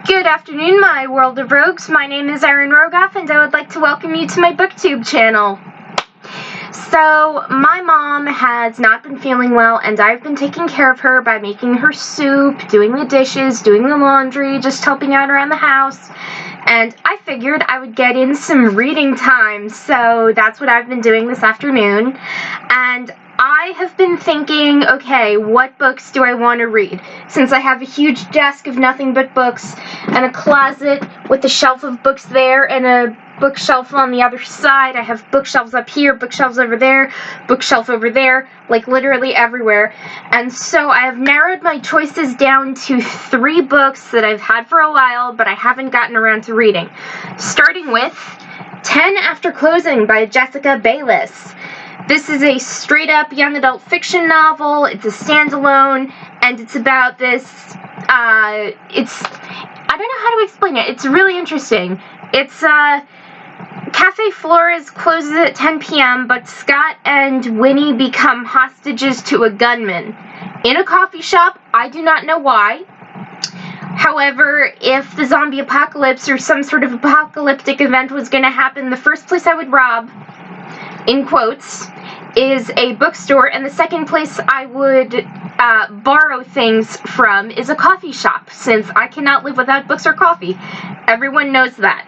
Good afternoon, my world of rogues. My name is Erin Rogoff, and I would like to welcome you to my BookTube channel. So, my mom has not been feeling well, and I've been taking care of her by making her soup, doing the dishes, doing the laundry, just helping out around the house. And I figured I would get in some reading time, so that's what I've been doing this afternoon. And I have been thinking, okay, what books do I want to read? Since I have a huge desk of nothing but books, and a closet with a shelf of books there, and a bookshelf on the other side. I have bookshelves up here, bookshelves over there, bookshelf over there, like literally everywhere. And so I have narrowed my choices down to 3 books that I've had for a while, but I haven't gotten around to reading. Starting with 10 After Closing by Jessica Bayliss. This is a straight-up young adult fiction novel. It's a standalone, and it's about this, I don't know how to explain it. It's really interesting. It's, Cafe Flores closes at 10 p.m., but Scott and Winnie become hostages to a gunman. In a coffee shop, I do not know why. However, if the zombie apocalypse or some sort of apocalyptic event was going to happen, the first place I would rob, in quotes, is a bookstore, and the second place I would borrow things from is a coffee shop, since I cannot live without books or coffee. Everyone knows that.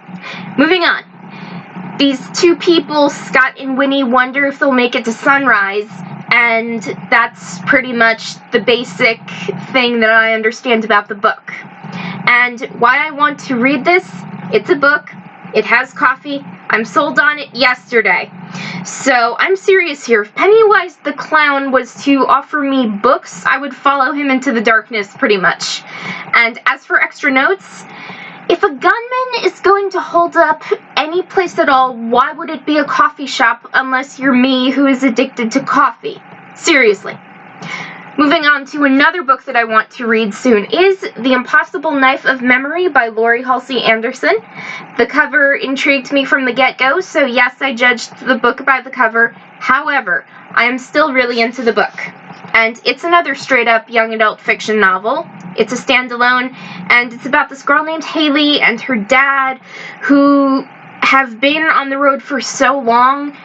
Moving on. These 2 people, Scott and Winnie, wonder if they'll make it to sunrise, and that's pretty much the basic thing that I understand about the book. And why I want to read this, it's a book, it has coffee, I'm sold on it yesterday. So I'm serious here. If Pennywise the Clown was to offer me books, I would follow him into the darkness pretty much. And as for extra notes, if a gunman is going to hold up any place at all, why would it be a coffee shop unless you're me who is addicted to coffee? Seriously. Moving on to another book that I want to read soon is The Impossible Knife of Memory by Laurie Halsey Anderson. The cover intrigued me from the get-go, so yes, I judged the book by the cover. However, I am still really into the book. And it's another straight-up young adult fiction novel. It's a standalone, and it's about this girl named Haley and her dad who have been on the road for so long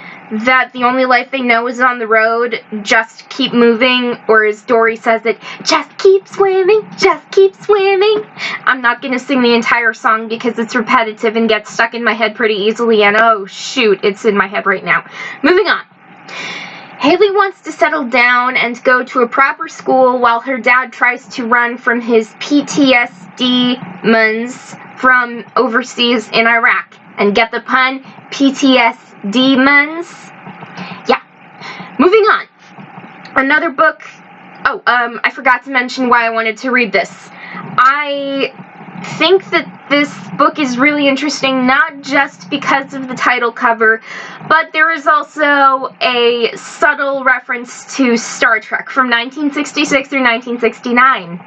that the only life they know is on the road. Just keep moving, or as Dory says it, just keep swimming, just keep swimming. I'm not going to sing the entire song because it's repetitive and gets stuck in my head pretty easily, and oh shoot, it's in my head right now. Moving on. Haley wants to settle down and go to a proper school while her dad tries to run from his PTSD demons from overseas in Iraq. And get the pun? PTSD demons? Yeah. Moving on. Another book. Oh, I forgot to mention why I wanted to read this. I think that this book is really interesting, not just because of the title cover, but there is also a subtle reference to Star Trek from 1966 through 1969,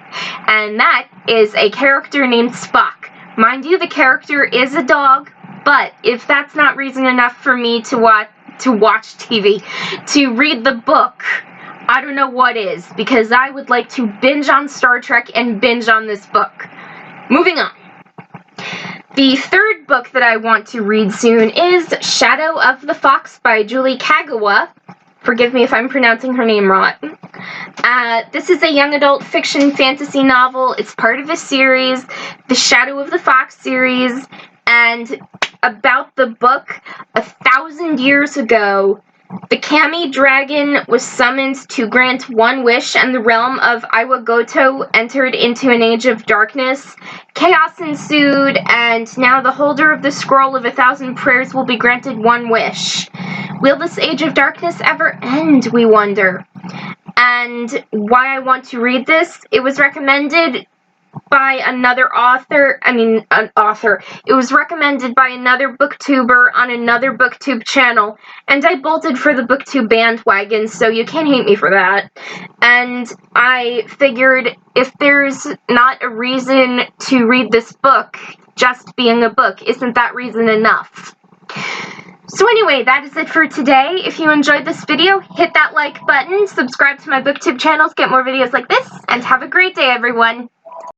and that is a character named Spock. Mind you, the character is a dog, but if that's not reason enough for me to watch TV, to read the book, I don't know what is, because I would like to binge on Star Trek and binge on this book. Moving on. The third book that I want to read soon is Shadow of the Fox by Julie Kagawa. Forgive me if I'm pronouncing her name wrong. This is a young adult fiction fantasy novel. It's part of a series, the Shadow of the Fox series, and about the book, 1,000 years ago, the Kami dragon was summoned to grant one wish, and the realm of Iwagoto entered into an age of darkness. Chaos ensued, and now the holder of the scroll of 1,000 prayers will be granted one wish. Will this age of darkness ever end, we wonder? And why I want to read this, it was recommended by another author. It was recommended by another booktuber on another booktube channel, and I bolted for the booktube bandwagon, so you can't hate me for that. And I figured if there's not a reason to read this book, just being a book, isn't that reason enough? So anyway, that is it for today. If you enjoyed this video, hit that like button, subscribe to my booktube channels, get more videos like this, and have a great day, everyone.